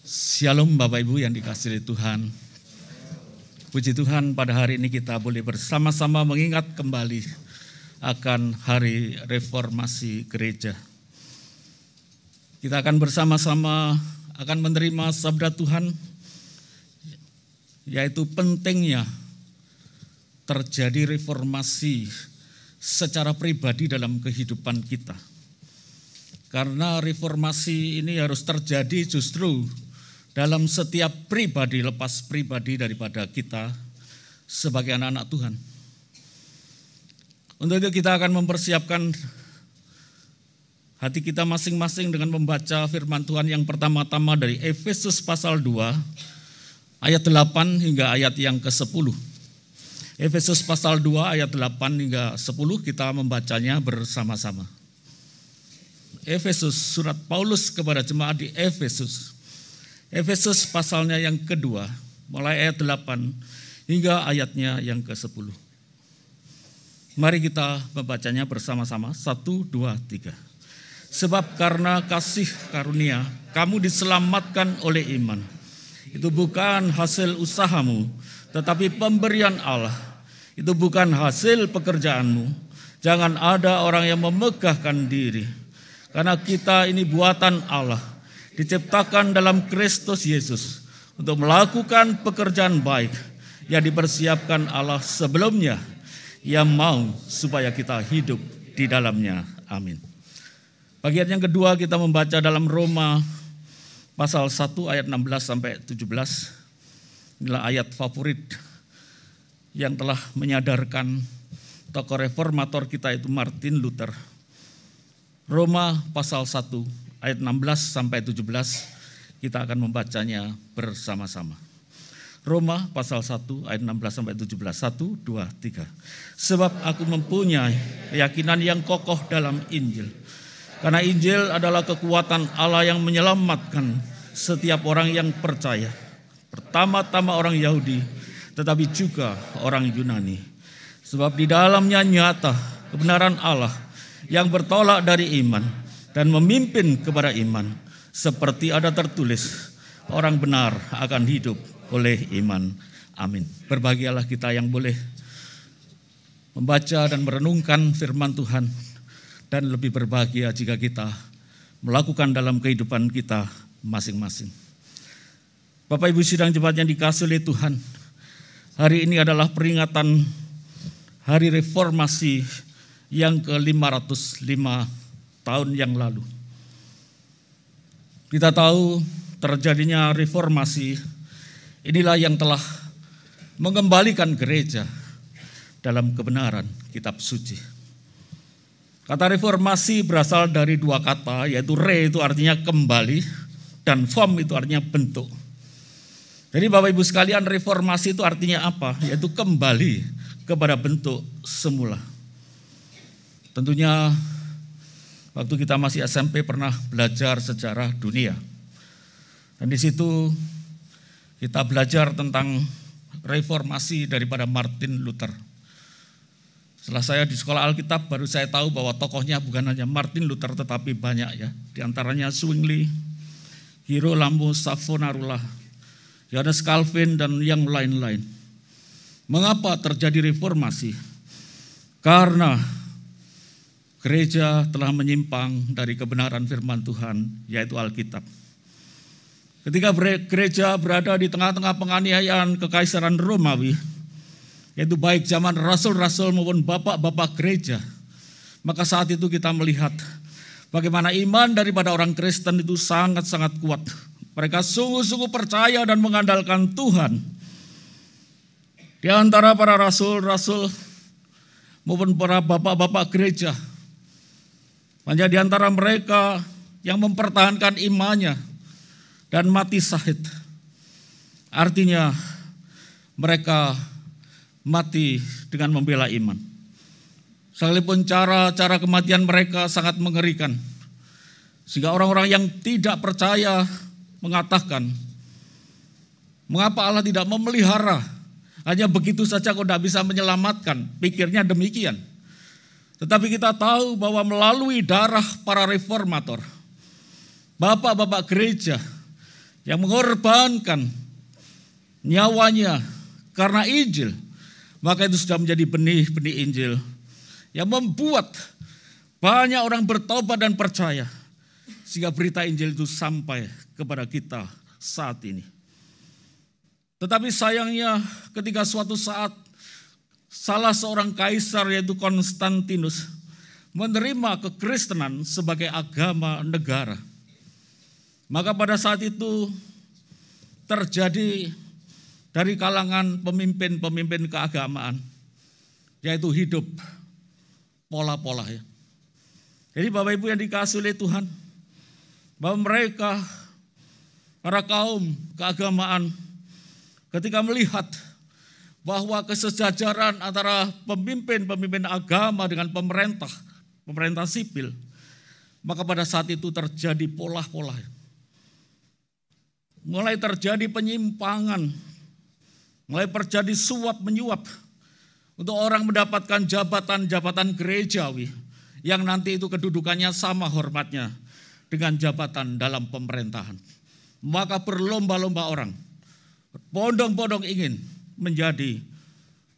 Shalom Bapak Ibu yang dikasihi Tuhan. Puji Tuhan, pada hari ini kita boleh bersama-sama mengingat kembali akan hari reformasi gereja. Kita akan bersama-sama akan menerima sabda Tuhan, yaitu pentingnya terjadi reformasi secara pribadi dalam kehidupan kita. Karena reformasi ini harus terjadi justru dalam setiap pribadi, lepas pribadi daripada kita sebagai anak-anak Tuhan. Untuk itu kita akan mempersiapkan hati kita masing-masing dengan membaca firman Tuhan yang pertama-tama dari Efesus pasal 2 ayat 8 hingga ayat yang ke-10. Efesus pasal 2 ayat 8 hingga 10 kita membacanya bersama-sama. Efesus, surat Paulus kepada jemaat di Efesus. Efesus pasalnya yang kedua, mulai ayat 8 hingga ayatnya yang ke-10. Mari kita membacanya bersama-sama, 1, 2, 3. Sebab karena kasih karunia, kamu diselamatkan oleh iman. Itu bukan hasil usahamu, tetapi pemberian Allah. Itu bukan hasil pekerjaanmu. Jangan ada orang yang memegahkan diri. Karena kita ini buatan Allah, diciptakan dalam Kristus Yesus untuk melakukan pekerjaan baik yang dipersiapkan Allah sebelumnya, yang mau supaya kita hidup di dalamnya. Amin. Bagian yang kedua kita membaca dalam Roma pasal 1 ayat 16 sampai 17. Inilah ayat favorit yang telah menyadarkan tokoh reformator kita itu Martin Luther. Roma pasal 1 ayat 16 sampai 17 kita akan membacanya bersama-sama. Roma pasal 1 ayat 16 sampai 17. 1, 2, 3. Sebab aku mempunyai keyakinan yang kokoh dalam Injil. Karena Injil adalah kekuatan Allah yang menyelamatkan setiap orang yang percaya. Pertama-tama orang Yahudi, tetapi juga orang Yunani. Sebab di dalamnya nyata kebenaran Allah yang bertolak dari iman dan memimpin kepada iman, seperti ada tertulis, orang benar akan hidup oleh iman. Amin. Berbahagialah kita yang boleh membaca dan merenungkan firman Tuhan, dan lebih berbahagia jika kita melakukan dalam kehidupan kita masing-masing. Bapak Ibu sidang jemaat yang dikasihi oleh Tuhan, hari ini adalah peringatan hari reformasi yang ke-505 tahun yang lalu. Kita tahu terjadinya reformasi inilah yang telah mengembalikan gereja dalam kebenaran kitab suci. Kata reformasi berasal dari dua kata, yaitu re itu artinya kembali dan form itu artinya bentuk. Jadi Bapak Ibu sekalian, reformasi itu artinya apa? Yaitu kembali kepada bentuk semula. Tentunya waktu kita masih SMP pernah belajar sejarah dunia. Dan di situ kita belajar tentang reformasi daripada Martin Luther. Setelah saya di sekolah Alkitab baru saya tahu bahwa tokohnya bukan hanya Martin Luther tetapi banyak ya. Di antaranya Zwingli, Girolamo Savonarola, Johannes Calvin dan yang lain-lain. Mengapa terjadi reformasi? Karena gereja telah menyimpang dari kebenaran firman Tuhan, yaitu Alkitab. Ketika gereja berada di tengah-tengah penganiayaan kekaisaran Romawi, yaitu baik zaman rasul-rasul maupun bapak-bapak gereja, maka saat itu kita melihat bagaimana iman daripada orang Kristen itu sangat-sangat kuat. Mereka sungguh-sungguh percaya dan mengandalkan Tuhan. Di antara para rasul-rasul maupun para bapak-bapak gereja, banyak di antara mereka yang mempertahankan imannya dan mati syahid. Artinya mereka mati dengan membela iman. Sekalipun cara kematian mereka sangat mengerikan. Sehingga orang-orang yang tidak percaya mengatakan, mengapa Allah tidak memelihara? Hanya begitu saja kok tidak bisa menyelamatkan. Pikirnya demikian. Tetapi kita tahu bahwa melalui darah para reformator, bapak-bapak gereja yang mengorbankan nyawanya karena Injil, maka itu sudah menjadi benih-benih Injil yang membuat banyak orang bertobat dan percaya, sehingga berita Injil itu sampai kepada kita saat ini. Tetapi sayangnya ketika suatu saat salah seorang kaisar yaitu Konstantinus menerima kekristenan sebagai agama negara, maka pada saat itu terjadi dari kalangan pemimpin-pemimpin keagamaan, yaitu hidup pola-pola ya. Jadi Bapak Ibu yang dikasihi oleh Tuhan, bahwa mereka, para kaum keagamaan, ketika melihat bahwa kesejajaran antara pemimpin-pemimpin agama dengan pemerintah sipil, maka pada saat itu terjadi pola-pola. Mulai terjadi penyimpangan, mulai terjadi suap menyuap untuk orang mendapatkan jabatan-jabatan gerejawi yang nanti itu kedudukannya sama hormatnya dengan jabatan dalam pemerintahan. Maka berlomba-lomba orang, berbondong-bondong ingin menjadi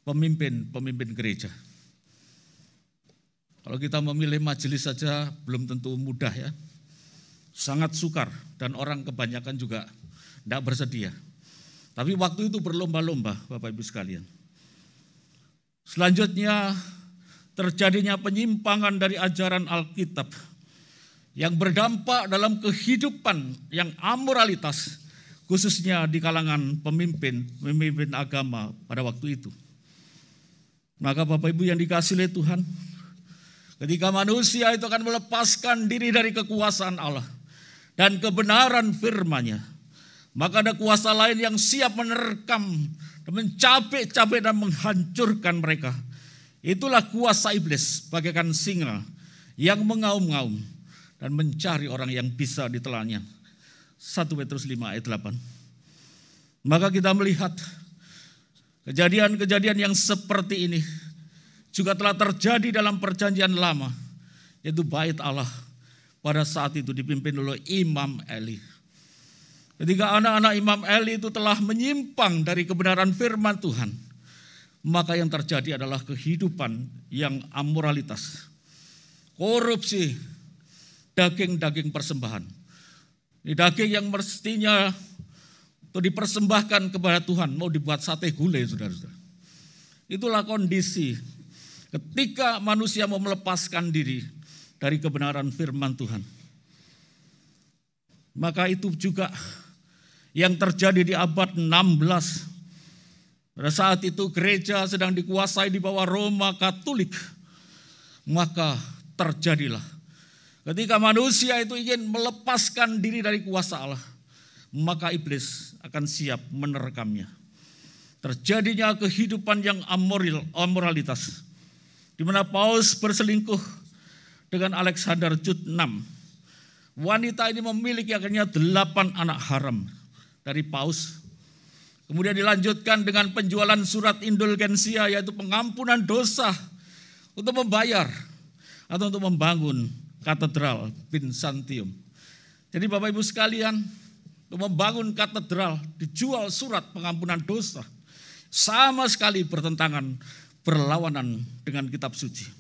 pemimpin gereja. Kalau kita memilih majelis saja belum tentu mudah ya. Sangat sukar dan orang kebanyakan juga tidak bersedia. Tapi waktu itu berlomba-lomba Bapak Ibu sekalian. Selanjutnya terjadinya penyimpangan dari ajaran Alkitab yang berdampak dalam kehidupan yang amoralitas, khususnya di kalangan pemimpin agama pada waktu itu. Maka Bapak Ibu yang dikasihi oleh Tuhan, ketika manusia itu akan melepaskan diri dari kekuasaan Allah dan kebenaran firman-Nya, maka ada kuasa lain yang siap menerkam, mencapek-capek dan menghancurkan mereka. Itulah kuasa iblis bagaikan singa yang mengaum-ngaum dan mencari orang yang bisa ditelannya. 1 Petrus 5 ayat 8. Maka kita melihat kejadian-kejadian yang seperti ini juga telah terjadi dalam perjanjian lama, yaitu bait Allah pada saat itu dipimpin oleh Imam Eli. Ketika anak-anak Imam Eli itu telah menyimpang dari kebenaran firman Tuhan, maka yang terjadi adalah kehidupan yang amoralitas, korupsi, daging-daging persembahan. Ini daging yang mestinya itu dipersembahkan kepada Tuhan, mau dibuat sate gulai, saudara-saudara. Itulah kondisi ketika manusia mau melepaskan diri dari kebenaran firman Tuhan. Maka itu juga yang terjadi di abad 16. Pada saat itu gereja sedang dikuasai di bawah Roma Katolik. Maka terjadilah ketika manusia itu ingin melepaskan diri dari kuasa Allah, maka iblis akan siap menerkamnya. Terjadinya kehidupan yang amoralitas, di mana Paus berselingkuh dengan Alexander Jut 6. Wanita ini memiliki akhirnya 8 anak haram dari Paus. Kemudian dilanjutkan dengan penjualan surat indulgensia, yaitu pengampunan dosa untuk membayar atau untuk membangun katedral Byzantium. Jadi Bapak Ibu sekalian, untuk membangun katedral dijual surat pengampunan dosa. Sama sekali bertentangan, berlawanan dengan kitab suci.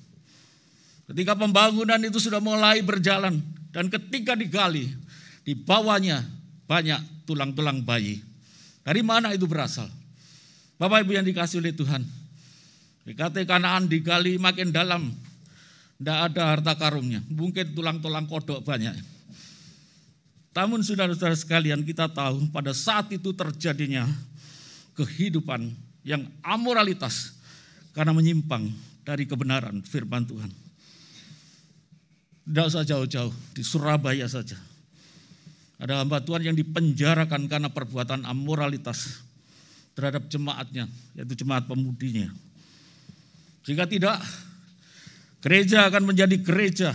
Ketika pembangunan itu sudah mulai berjalan dan ketika digali, di bawahnya banyak tulang-tulang bayi. Dari mana itu berasal? Bapak Ibu yang dikasihi oleh Tuhan, DKT Kanaan digali makin dalam, tidak ada harta karunnya, mungkin tulang-tulang kodok banyak. Namun saudara-saudara sekalian, kita tahu pada saat itu terjadinya kehidupan yang amoralitas karena menyimpang dari kebenaran firman Tuhan. Tidak usah jauh-jauh, di Surabaya saja ada hamba Tuhan yang dipenjarakan karena perbuatan amoralitas terhadap jemaatnya, yaitu jemaat pemudinya. Jika tidak, gereja akan menjadi gereja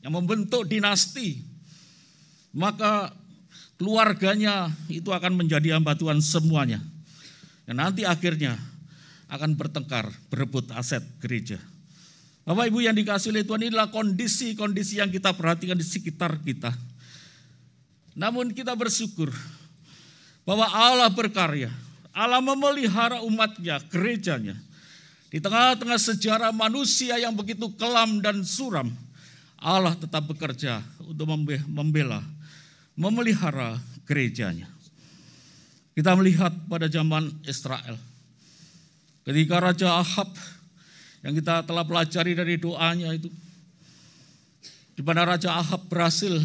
yang membentuk dinasti, maka keluarganya itu akan menjadi hamba Tuhan semuanya. Dan nanti akhirnya akan bertengkar, berebut aset gereja. Bapak Ibu yang dikasihi oleh Tuhan, inilah kondisi-kondisi yang kita perhatikan di sekitar kita. Namun kita bersyukur bahwa Allah berkarya. Allah memelihara umatnya, gerejanya. Di tengah-tengah sejarah manusia yang begitu kelam dan suram, Allah tetap bekerja untuk membela, memelihara gerejanya. Kita melihat pada zaman Israel, ketika Raja Ahab yang kita telah pelajari dari doanya itu, di mana Raja Ahab berhasil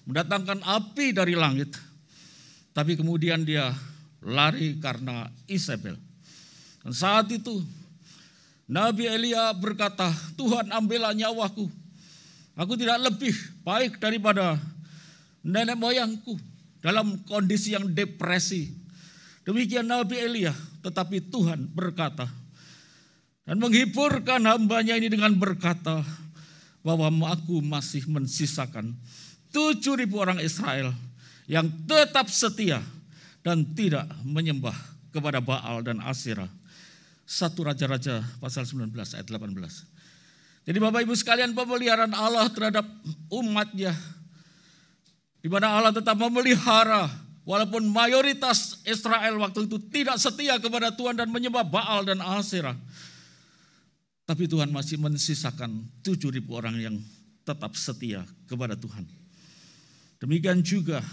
mendatangkan api dari langit, tapi kemudian dia lari karena Isabel. Dan saat itu Nabi Elia berkata, Tuhan ambillah nyawaku. Aku tidak lebih baik daripada nenek moyangku dalam kondisi yang depresi. Demikian Nabi Elia, tetapi Tuhan berkata dan menghiburkan hambanya ini dengan berkata bahwa aku masih mensisakan 7.000 orang Israel yang tetap setia dan tidak menyembah kepada Baal dan Asyera. 1 Raja-Raja pasal 19 ayat 18. Jadi Bapak Ibu sekalian, pemeliharaan Allah terhadap umatnya, di mana Allah tetap memelihara walaupun mayoritas Israel waktu itu tidak setia kepada Tuhan dan menyembah Baal dan Asyera. Tapi Tuhan masih mensisakan 7.000 orang yang tetap setia kepada Tuhan. Demikian juga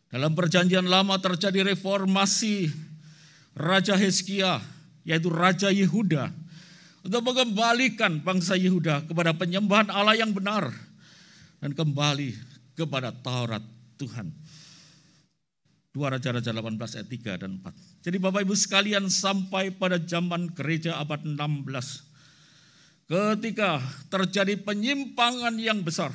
dalam perjanjian lama terjadi reformasi Raja Hizkia, yaitu Raja Yehuda, untuk mengembalikan bangsa Yehuda kepada penyembahan Allah yang benar dan kembali kepada Taurat Tuhan. 2 Raja-Raja 18 ayat 3 dan 4. Jadi Bapak Ibu sekalian, sampai pada zaman gereja abad 16, ketika terjadi penyimpangan yang besar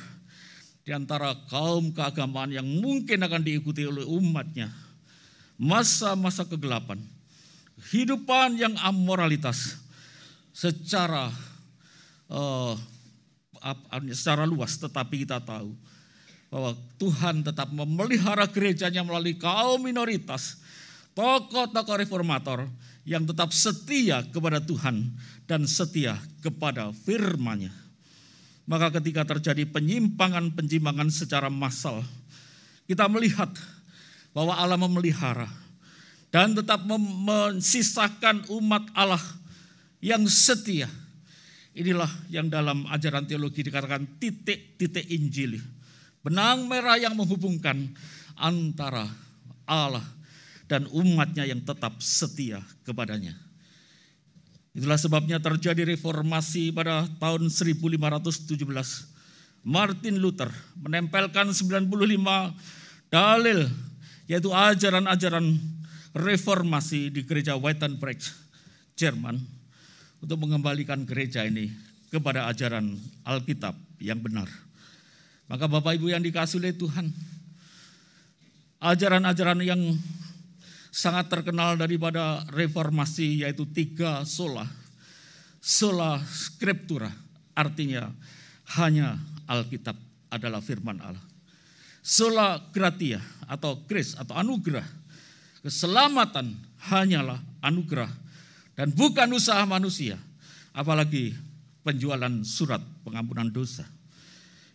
di antara kaum keagamaan yang mungkin akan diikuti oleh umatnya, masa-masa kegelapan, kehidupan yang amoralitas secara luas, tetapi kita tahu bahwa Tuhan tetap memelihara gerejanya melalui kaum minoritas, tokoh-tokoh reformator yang tetap setia kepada Tuhan dan setia kepada firman-Nya. Maka ketika terjadi penyimpangan secara massal, kita melihat bahwa Allah memelihara dan tetap mensisakan umat Allah yang setia. Inilah yang dalam ajaran teologi dikatakan titik-titik Injil. Benang merah yang menghubungkan antara Allah dan umatnya yang tetap setia kepadanya. Itulah sebabnya terjadi reformasi pada tahun 1517. Martin Luther menempelkan 95 dalil, yaitu ajaran-ajaran reformasi di gereja Wittenberg, Jerman, untuk mengembalikan gereja ini kepada ajaran Alkitab yang benar. Maka Bapak Ibu yang dikasihi oleh Tuhan, ajaran-ajaran yang sangat terkenal daripada reformasi yaitu 3 sola. Sola scriptura, artinya hanya Alkitab adalah firman Allah. Sola gratia atau grace atau anugerah, keselamatan hanyalah anugerah dan bukan usaha manusia, apalagi penjualan surat pengampunan dosa.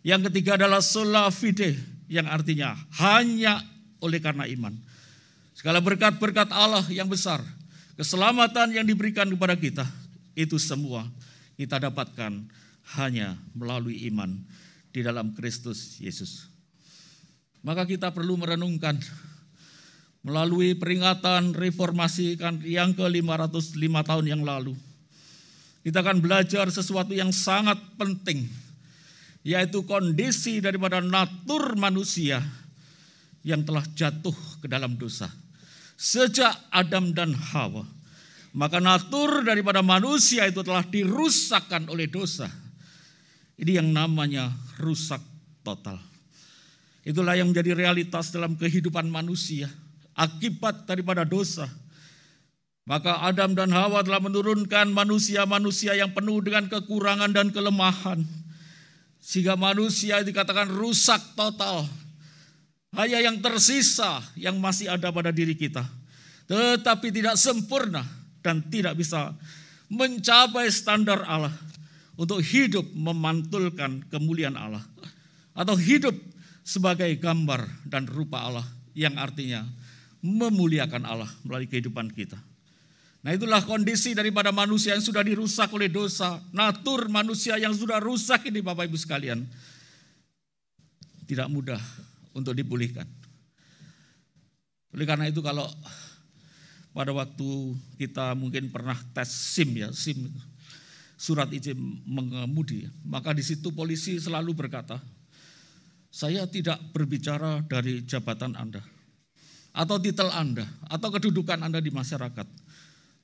Yang ketiga adalah sola fide, yang artinya hanya oleh karena iman. Segala berkat-berkat Allah yang besar, keselamatan yang diberikan kepada kita, itu semua kita dapatkan hanya melalui iman di dalam Kristus Yesus. Maka kita perlu merenungkan melalui peringatan reformasi yang ke-505 tahun yang lalu. Kita akan belajar sesuatu yang sangat penting, yaitu kondisi daripada natur manusia yang telah jatuh ke dalam dosa. Sejak Adam dan Hawa, maka natur daripada manusia itu telah dirusakkan oleh dosa. Ini yang namanya rusak total. Itulah yang menjadi realitas dalam kehidupan manusia akibat daripada dosa. Maka Adam dan Hawa telah menurunkan manusia-manusia yang penuh dengan kekurangan dan kelemahan, sehingga manusia dikatakan rusak total. Hanya yang tersisa yang masih ada pada diri kita, tetapi tidak sempurna dan tidak bisa mencapai standar Allah untuk hidup memantulkan kemuliaan Allah, atau hidup sebagai gambar dan rupa Allah, yang artinya memuliakan Allah melalui kehidupan kita. Nah, itulah kondisi daripada manusia yang sudah dirusak oleh dosa. Natur manusia yang sudah rusak ini Bapak Ibu sekalian, tidak mudah untuk dipulihkan. Oleh karena itu kalau pada waktu kita mungkin pernah tes SIM, surat izin mengemudi, maka di situ polisi selalu berkata, saya tidak berbicara dari jabatan Anda, atau titel Anda, atau kedudukan Anda di masyarakat.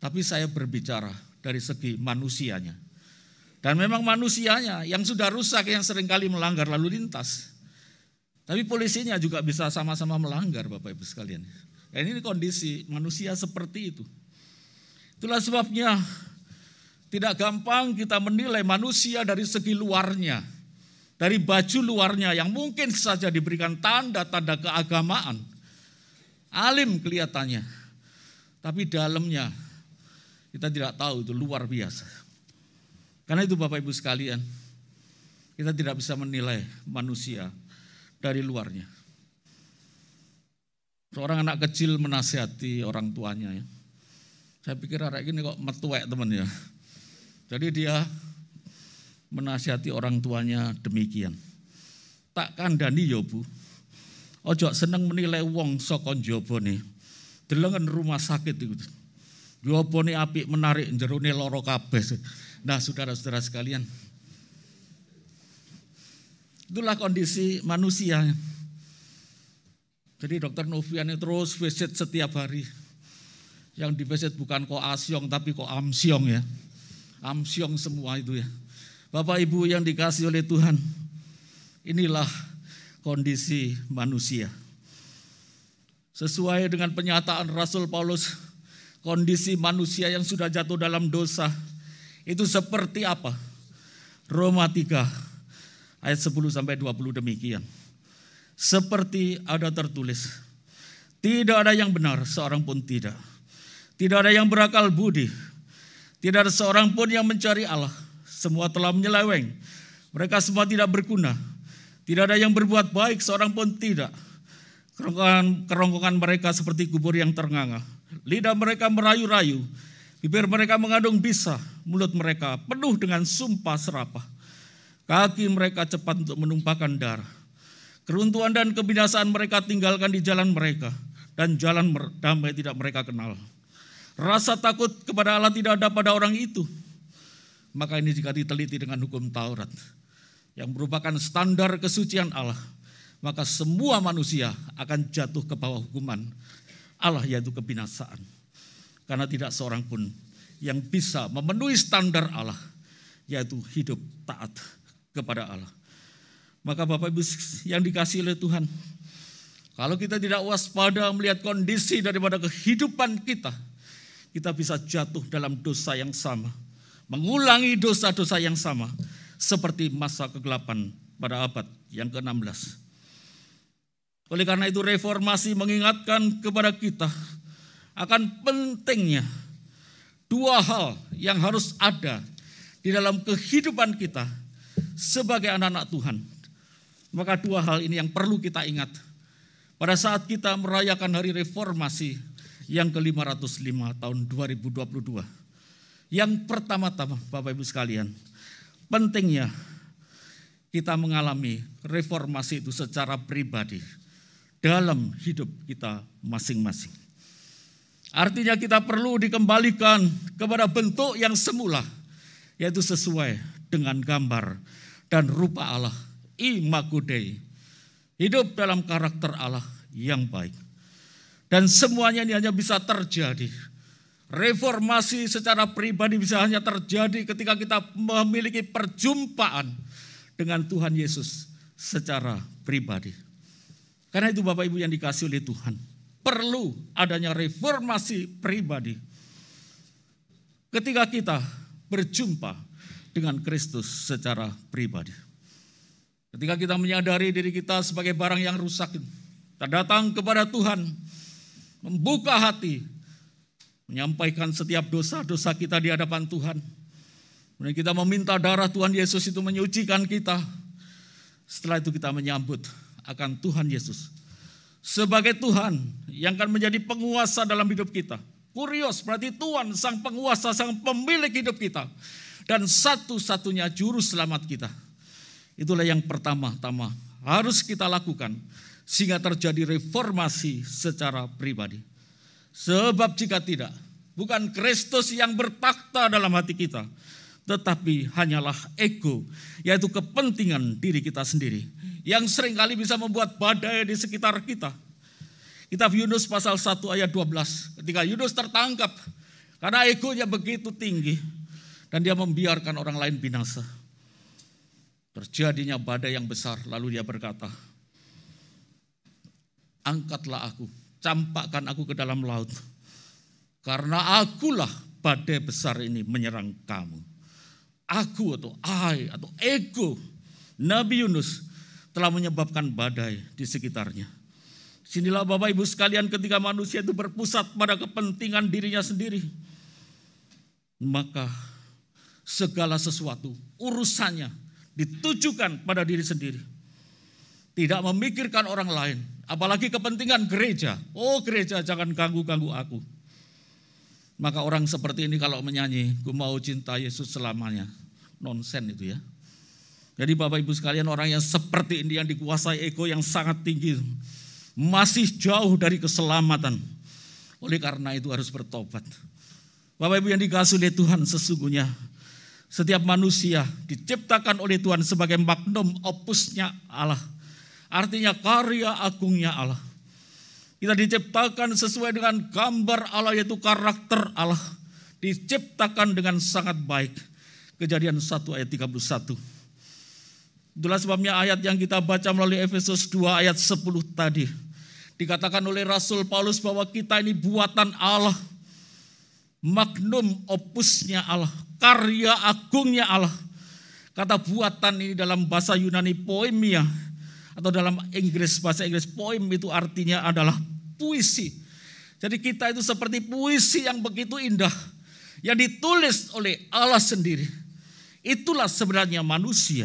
Tapi saya berbicara dari segi manusianya. Dan memang manusianya yang sudah rusak, yang seringkali melanggar lalu lintas. Tapi polisinya juga bisa sama-sama melanggar Bapak Ibu sekalian. Dan ini kondisi manusia seperti itu. Itulah sebabnya tidak gampang kita menilai manusia dari segi luarnya. Dari baju luarnya yang mungkin saja diberikan tanda-tanda keagamaan. Alim kelihatannya. Tapi dalamnya kita tidak tahu, itu luar biasa. Karena itu Bapak Ibu sekalian, kita tidak bisa menilai manusia dari luarnya. Seorang anak kecil menasihati orang tuanya. Ya. Saya pikir anak ini kok metuek teman ya. Jadi dia menasihati orang tuanya demikian. Tak kandhani ya Bu, ojo seneng menilai wong saka njaba delengen rumah sakit itu. Jawabane apik menarik jerone loro kabeh. Nah, saudara-saudara sekalian, itulah kondisi manusia. Jadi Dokter Novian terus visit setiap hari. Yang di visit bukan kok asyong tapi kok amsyong ya. Amsyong semua itu ya. Bapak Ibu yang dikasihi oleh Tuhan, inilah kondisi manusia. Sesuai dengan pernyataan Rasul Paulus, kondisi manusia yang sudah jatuh dalam dosa itu seperti apa? Roma 3 ayat 10-20 demikian. Seperti ada tertulis, tidak ada yang benar seorang pun tidak. Tidak ada yang berakal budi. Tidak ada seorang pun yang mencari Allah. Semua telah menyeleweng. Mereka semua tidak berguna. Tidak ada yang berbuat baik seorang pun tidak. Kerongkongan mereka seperti kubur yang ternganga. Lidah mereka merayu-rayu, bibir mereka mengandung bisa, mulut mereka penuh dengan sumpah serapah. Kaki mereka cepat untuk menumpahkan darah. Keruntuhan dan kebinasaan mereka tinggalkan di jalan mereka, dan jalan damai tidak mereka kenal. Rasa takut kepada Allah tidak ada pada orang itu. Maka ini jika diteliti dengan hukum Taurat, yang merupakan standar kesucian Allah, maka semua manusia akan jatuh ke bawah hukuman Allah, yaitu kebinasaan. Karena tidak seorang pun yang bisa memenuhi standar Allah, yaitu hidup taat kepada Allah. Maka Bapak Ibu yang dikasihi oleh Tuhan, kalau kita tidak waspada melihat kondisi daripada kehidupan kita bisa jatuh dalam dosa yang sama, mengulangi dosa-dosa yang sama, seperti masa kegelapan pada abad yang ke-16. Oleh karena itu reformasi mengingatkan kepada kita akan pentingnya dua hal yang harus ada di dalam kehidupan kita sebagai anak-anak Tuhan. Maka dua hal ini yang perlu kita ingat pada saat kita merayakan hari reformasi yang ke-505 tahun 2022. Yang pertama-tama Bapak Ibu sekalian, pentingnya kita mengalami reformasi itu secara pribadi dalam hidup kita masing-masing. Artinya kita perlu dikembalikan kepada bentuk yang semula, yaitu sesuai dengan gambar dan rupa Allah, imago Dei, hidup dalam karakter Allah yang baik. Dan semuanya ini hanya bisa terjadi. Reformasi secara pribadi bisa hanya terjadi ketika kita memiliki perjumpaan dengan Tuhan Yesus secara pribadi. Karena itu Bapak Ibu yang dikasihi oleh Tuhan, perlu adanya reformasi pribadi. Ketika kita berjumpa dengan Kristus secara pribadi. Ketika kita menyadari diri kita sebagai barang yang rusak, kita datang kepada Tuhan, membuka hati, menyampaikan setiap dosa-dosa kita di hadapan Tuhan. Kemudian kita meminta darah Tuhan Yesus itu menyucikan kita. Setelah itu kita menyambut akan Tuhan Yesus sebagai Tuhan yang akan menjadi penguasa dalam hidup kita. Kurios berarti Tuhan sang penguasa, sang pemilik hidup kita. Dan satu-satunya juru selamat kita. Itulah yang pertama-tama harus kita lakukan sehingga terjadi reformasi secara pribadi. Sebab jika tidak, bukan Kristus yang bertakhta dalam hati kita, tetapi hanyalah ego, yaitu kepentingan diri kita sendiri, yang seringkali bisa membuat badai di sekitar kita. Kitab Yunus pasal 1 ayat 12, ketika Yunus tertangkap karena egonya begitu tinggi dan dia membiarkan orang lain binasa. Terjadinya badai yang besar, lalu dia berkata, angkatlah aku, campakkan aku ke dalam laut, karena akulah badai besar ini menyerang kamu. Aku atau ego Nabi Yunus telah menyebabkan badai di sekitarnya. Sinilah Bapak Ibu sekalian, ketika manusia itu berpusat pada kepentingan dirinya sendiri, maka segala sesuatu urusannya ditujukan pada diri sendiri. Tidak memikirkan orang lain, apalagi kepentingan gereja. Oh gereja, jangan ganggu-ganggu aku. Maka orang seperti ini kalau menyanyi, "Ku mau cinta Yesus selamanya," nonsen itu ya. Jadi Bapak Ibu sekalian, orang yang seperti ini yang dikuasai ego yang sangat tinggi, masih jauh dari keselamatan. Oleh karena itu harus bertobat. Bapak Ibu yang dikasihi oleh Tuhan, sesungguhnya setiap manusia diciptakan oleh Tuhan sebagai magnum opusnya Allah. Artinya karya agungnya Allah. Kita diciptakan sesuai dengan gambar Allah, yaitu karakter Allah. Diciptakan dengan sangat baik. Kejadian 1 ayat 31. Itulah sebabnya ayat yang kita baca melalui Efesus 2 ayat 10 tadi. Dikatakan oleh Rasul Paulus bahwa kita ini buatan Allah. Magnum opusnya Allah. Karya agungnya Allah. Kata buatan ini dalam bahasa Yunani poemia. Atau dalam bahasa Inggris poem itu artinya adalah puisi. Jadi kita itu seperti puisi yang begitu indah. Yang ditulis oleh Allah sendiri. Itulah sebenarnya manusia.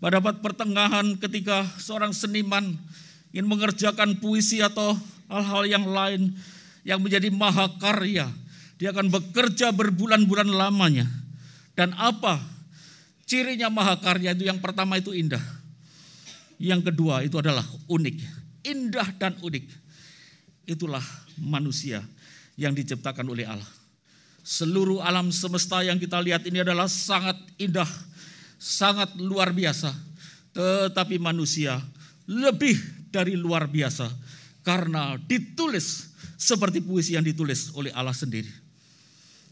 Pada pertengahan ketika seorang seniman ingin mengerjakan puisi atau hal-hal yang lain yang menjadi mahakarya, dia akan bekerja berbulan-bulan lamanya. Dan apa cirinya mahakarya itu? Yang pertama itu indah. Yang kedua itu adalah unik. Indah dan unik. Itulah manusia yang diciptakan oleh Allah. Seluruh alam semesta yang kita lihat ini adalah sangat indah, sangat luar biasa. Tetapi manusia lebih dari luar biasa karena ditulis seperti puisi yang ditulis oleh Allah sendiri.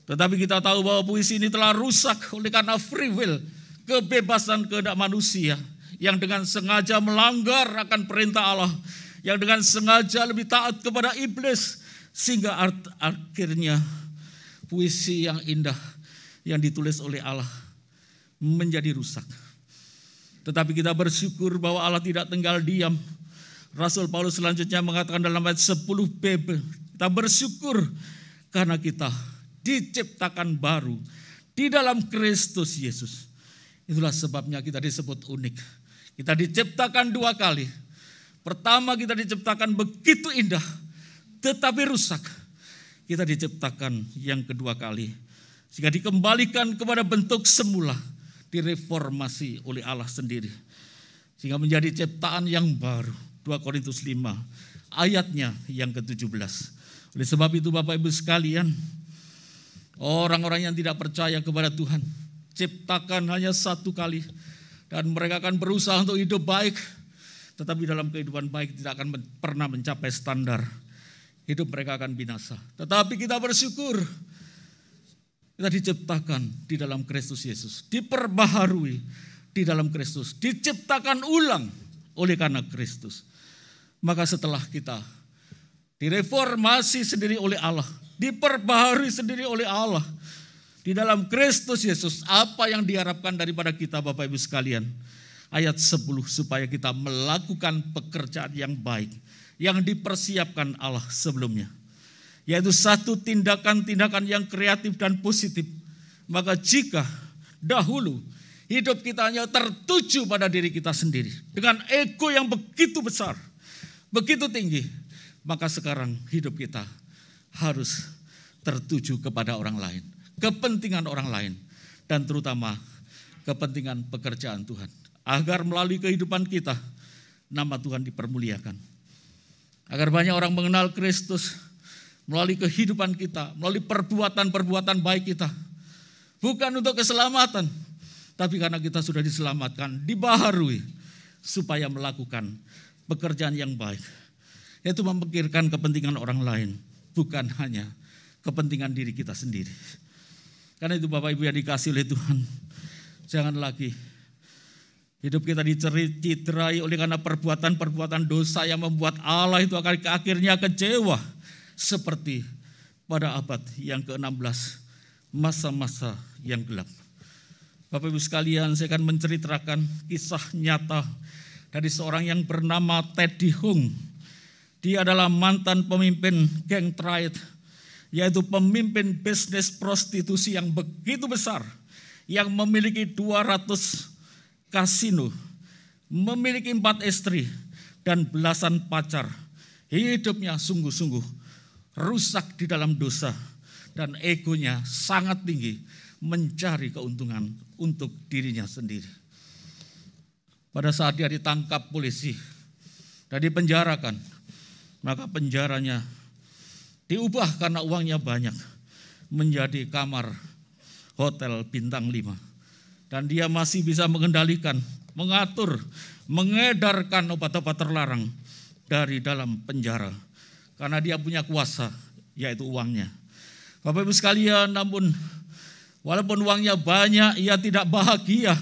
Tetapi kita tahu bahwa puisi ini telah rusak oleh karena free will, kebebasan kehendak manusia yang dengan sengaja melanggar akan perintah Allah, yang dengan sengaja lebih taat kepada iblis, sehingga akhirnya puisi yang indah yang ditulis oleh Allah menjadi rusak. Tetapi kita bersyukur bahwa Allah tidak tinggal diam. Rasul Paulus selanjutnya mengatakan dalam ayat 10b, kita bersyukur karena kita diciptakan baru di dalam Kristus Yesus. Itulah sebabnya kita disebut unik. Kita diciptakan dua kali. Pertama kita diciptakan begitu indah, tetapi rusak. Kita diciptakan yang kedua kali, sehingga dikembalikan kepada bentuk semula, direformasi oleh Allah sendiri. Sehingga menjadi ciptaan yang baru. 2 Korintus 5 ayatnya yang ke-17. Oleh sebab itu Bapak Ibu sekalian, orang-orang yang tidak percaya kepada Tuhan, ciptakan hanya satu kali. Dan mereka akan berusaha untuk hidup baik. Tetapi dalam kehidupan baik tidak akan pernah mencapai standar. Hidup mereka akan binasa. Tetapi kita bersyukur, kita diciptakan di dalam Kristus Yesus. Diperbaharui di dalam Kristus. Diciptakan ulang oleh karena Kristus. Maka setelah kita direformasi sendiri oleh Allah, diperbaharui sendiri oleh Allah, di dalam Kristus Yesus, apa yang diharapkan daripada kita Bapak Ibu sekalian? Ayat 10, supaya kita melakukan pekerjaan yang baik, yang dipersiapkan Allah sebelumnya. Yaitu satu tindakan-tindakan yang kreatif dan positif. Maka jika dahulu hidup kita hanya tertuju pada diri kita sendiri, dengan ego yang begitu besar, begitu tinggi, maka sekarang hidup kita harus tertuju kepada orang lain, kepentingan orang lain, dan terutama kepentingan pekerjaan Tuhan. Agar melalui kehidupan kita, nama Tuhan dipermuliakan. Agar banyak orang mengenal Kristus melalui kehidupan kita, melalui perbuatan-perbuatan baik kita. Bukan untuk keselamatan, tapi karena kita sudah diselamatkan, dibaharui, supaya melakukan pekerjaan yang baik. Yaitu memikirkan kepentingan orang lain, bukan hanya kepentingan diri kita sendiri. Karena itu Bapak Ibu yang dikasihi oleh Tuhan, jangan lagi hidup kita dicederai oleh karena perbuatan-perbuatan dosa yang membuat Allah itu akhirnya kecewa. Seperti pada abad yang ke-16, masa-masa yang gelap. Bapak Ibu sekalian, saya akan menceritakan kisah nyata dari seorang yang bernama Teddy Hung. Dia adalah mantan pemimpin geng Triad, yaitu pemimpin bisnis prostitusi yang begitu besar, yang memiliki 200 kasino, memiliki 4 istri, dan belasan pacar. Hidupnya sungguh-sungguh rusak di dalam dosa, dan egonya sangat tinggi, mencari keuntungan untuk dirinya sendiri. Pada saat dia ditangkap polisi dan dipenjarakan, maka penjaranya diubah karena uangnya banyak menjadi kamar hotel bintang 5. Dan dia masih bisa mengendalikan, mengatur, mengedarkan obat-obat terlarang dari dalam penjara. Karena dia punya kuasa, yaitu uangnya. Bapak Ibu sekalian, namun walaupun uangnya banyak, ia tidak bahagia.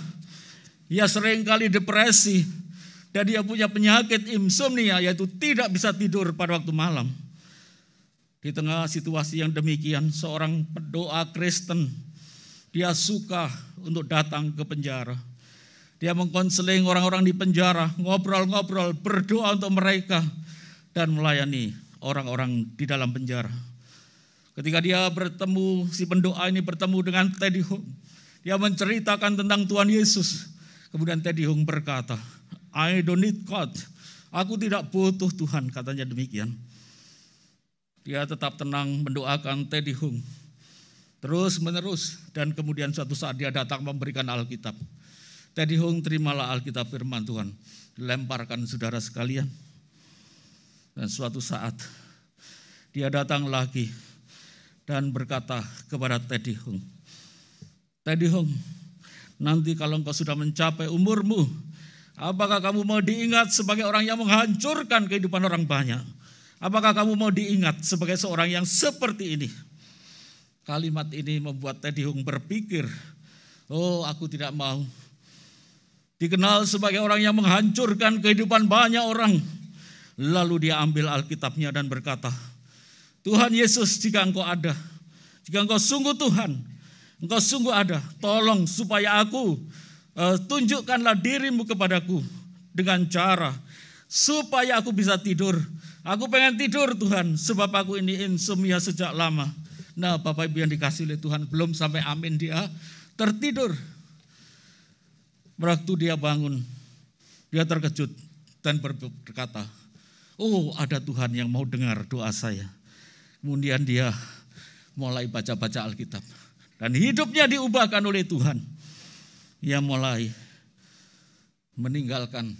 Ia seringkali depresi. Dan dia punya penyakit insomnia, yaitu tidak bisa tidur pada waktu malam. Di tengah situasi yang demikian, seorang pendoa Kristen, dia suka untuk datang ke penjara. Dia mengkonseling orang-orang di penjara, ngobrol-ngobrol, berdoa untuk mereka, dan melayani orang-orang di dalam penjara. Ketika dia bertemu, si pendoa ini bertemu dengan Teddy Hung, dia menceritakan tentang Tuhan Yesus. Kemudian Teddy Hung berkata, I don't need God. Aku tidak butuh Tuhan, katanya demikian. Dia tetap tenang mendoakan Teddy Hung terus menerus, dan kemudian suatu saat dia datang memberikan Alkitab. Teddy Hung, terimalah Alkitab firman Tuhan, dilemparkan saudara sekalian. Dan suatu saat dia datang lagi dan berkata kepada Teddy Hung, Teddy Hung, nanti kalau engkau sudah mencapai umurmu, apakah kamu mau diingat sebagai orang yang menghancurkan kehidupan orang banyak? Apakah kamu mau diingat sebagai seorang yang seperti ini? Kalimat ini membuat Teddy Hung berpikir, oh, aku tidak mau dikenal sebagai orang yang menghancurkan kehidupan banyak orang. Lalu dia ambil Alkitabnya dan berkata, Tuhan Yesus, jika engkau ada, jika engkau sungguh Tuhan, engkau sungguh ada, tolong supaya aku tunjukkanlah dirimu kepadaku dengan cara supaya aku bisa tidur. Aku pengen tidur Tuhan, sebab aku ini insomnia sejak lama. Nah Bapak Ibu yang dikasihi oleh Tuhan, belum sampai amin dia tertidur. Waktu dia bangun, dia terkejut dan berkata, oh, ada Tuhan yang mau dengar doa saya. Kemudian dia mulai baca-baca Alkitab. Dan hidupnya diubahkan oleh Tuhan. Ia mulai meninggalkan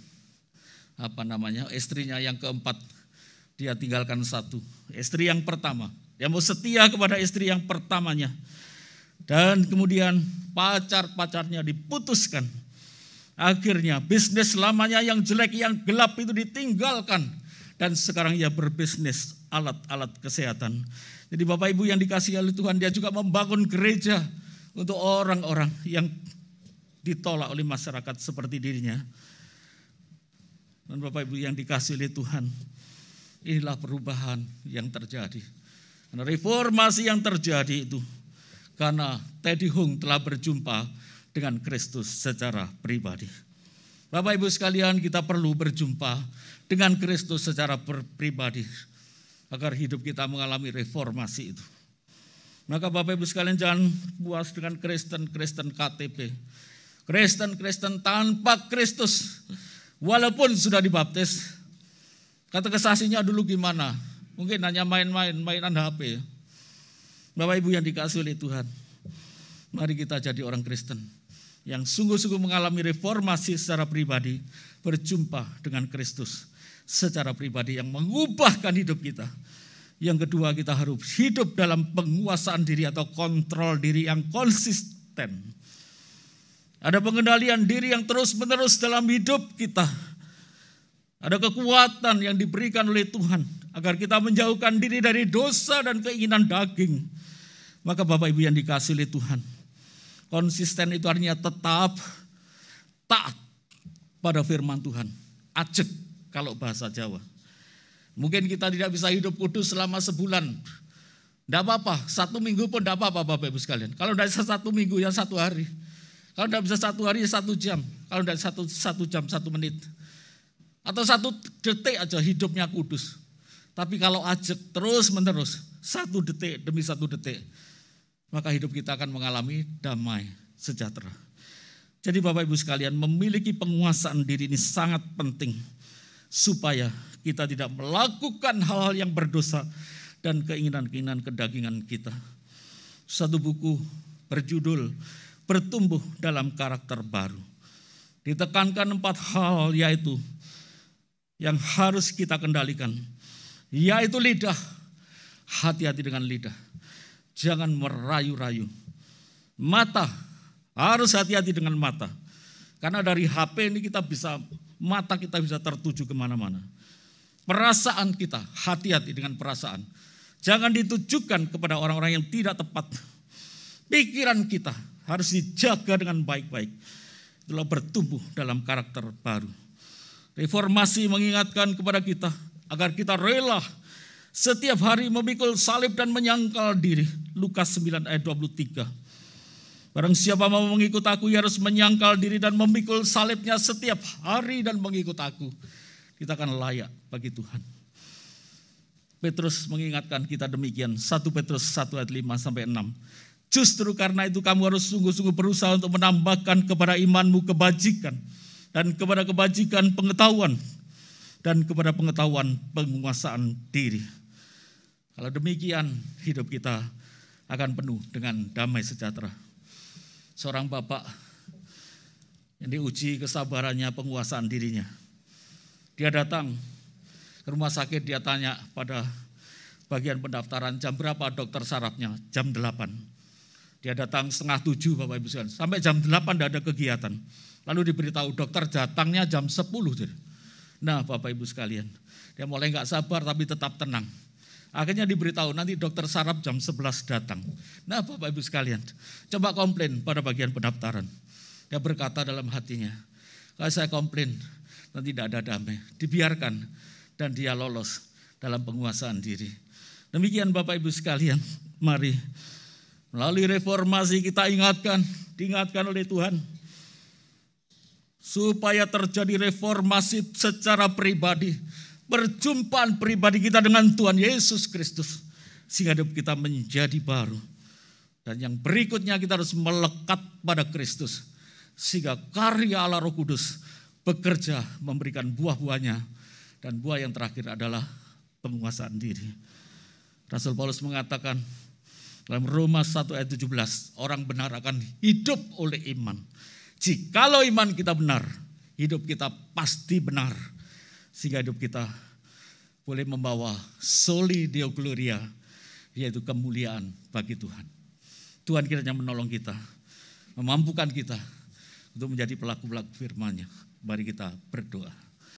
istrinya yang keempat. Dia tinggalkan satu, istri yang pertama. Dia mau setia kepada istri yang pertamanya. Dan kemudian pacar-pacarnya diputuskan. Akhirnya bisnis lamanya yang jelek, yang gelap itu ditinggalkan. Dan sekarang ia berbisnis alat-alat kesehatan. Jadi Bapak Ibu yang dikasihi oleh Tuhan, dia juga membangun gereja untuk orang-orang yang ditolak oleh masyarakat seperti dirinya. Dan Bapak Ibu yang dikasihi oleh Tuhan, inilah perubahan yang terjadi. Karena reformasi yang terjadi itu karena Teddy Hung telah berjumpa dengan Kristus secara pribadi. Bapak Ibu sekalian, kita perlu berjumpa dengan Kristus secara pribadi agar hidup kita mengalami reformasi itu. Maka Bapak Ibu sekalian, jangan puas dengan Kristen KTP. Kristen tanpa Kristus, walaupun sudah dibaptis. Kata kesaksinya dulu gimana? Mungkin hanya mainan HP. Bapak Ibu yang dikasihi oleh Tuhan, mari kita jadi orang Kristen yang sungguh-sungguh mengalami reformasi secara pribadi, berjumpa dengan Kristus secara pribadi yang mengubahkan hidup kita. Yang kedua, kita harus hidup dalam penguasaan diri atau kontrol diri yang konsisten. Ada pengendalian diri yang terus-menerus dalam hidup kita. Ada kekuatan yang diberikan oleh Tuhan agar kita menjauhkan diri dari dosa dan keinginan daging. Maka Bapak Ibu yang dikasihi oleh Tuhan, konsisten itu artinya tetap taat pada firman Tuhan. Ajek kalau bahasa Jawa. Mungkin kita tidak bisa hidup kudus selama sebulan. Tidak apa-apa, 1 minggu pun tidak apa-apa Bapak Ibu sekalian. Kalau tidak bisa 1 minggu ya 1 hari. Kalau tidak bisa 1 hari ya 1 jam. Kalau tidak 1 jam 1 menit. Atau 1 detik aja hidupnya kudus. Tapi kalau ajek terus menerus 1 detik demi 1 detik, maka hidup kita akan mengalami damai sejahtera. Jadi Bapak Ibu sekalian, memiliki penguasaan diri ini sangat penting supaya kita tidak melakukan hal-hal yang berdosa dan keinginan-keinginan kedagingan kita. Satu buku berjudul Bertumbuh dalam Karakter Baru. Ditekankan 4 hal, yaitu yang harus kita kendalikan, yaitu lidah. Hati-hati dengan lidah. Jangan merayu-rayu. Mata, harus hati-hati dengan mata. Karena dari HP ini mata kita bisa tertuju kemana-mana. Perasaan kita, hati-hati dengan perasaan. Jangan ditujukan kepada orang-orang yang tidak tepat. Pikiran kita harus dijaga dengan baik-baik. Itulah bertumbuh dalam karakter baru. Reformasi mengingatkan kepada kita agar kita rela setiap hari memikul salib dan menyangkal diri. Lukas 9 ayat 23. Barang siapa mau mengikut aku, ia harus menyangkal diri dan memikul salibnya setiap hari dan mengikut aku. Kita akan layak bagi Tuhan. Petrus mengingatkan kita demikian. 1 Petrus 1 ayat 5-6. Justru karena itu kamu harus sungguh-sungguh berusaha untuk menambahkan kepada imanmu kebajikan. Dan kepada kebajikan pengetahuan. Dan kepada pengetahuan penguasaan diri. Kalau demikian hidup kita akan penuh dengan damai sejahtera. Seorang bapak yang diuji kesabarannya, penguasaan dirinya. Dia datang ke rumah sakit, dia tanya pada bagian pendaftaran, jam berapa dokter sarafnya? Jam 8. Dia datang 6:30 Bapak Ibu sekalian. Sampai jam 8 tidak ada kegiatan. Lalu diberitahu dokter datangnya jam 10. Nah Bapak Ibu sekalian, dia mulai gak sabar tapi tetap tenang. Akhirnya diberitahu nanti dokter saraf jam 11 datang. Nah Bapak Ibu sekalian, coba komplain pada bagian pendaftaran. Dia berkata dalam hatinya, kalau saya komplain nanti tidak ada damai. Dibiarkan dan dia lolos dalam penguasaan diri. Demikian Bapak Ibu sekalian, mari melalui reformasi kita diingatkan oleh Tuhan. Supaya terjadi reformasi secara pribadi. Perjumpaan pribadi kita dengan Tuhan Yesus Kristus. Sehingga hidup kita menjadi baru. Dan yang berikutnya kita harus melekat pada Kristus. Sehingga karya Allah Roh Kudus bekerja memberikan buah-buahnya. Dan buah yang terakhir adalah penguasaan diri. Rasul Paulus mengatakan dalam Roma 1 ayat 17, orang benar akan hidup oleh iman. Jikalau iman kita benar, hidup kita pasti benar. Sehingga hidup kita boleh membawa soli deo gloria, yaitu kemuliaan bagi Tuhan. Tuhan kiranya menolong kita, memampukan kita untuk menjadi pelaku-pelaku firman-Nya. Mari kita berdoa.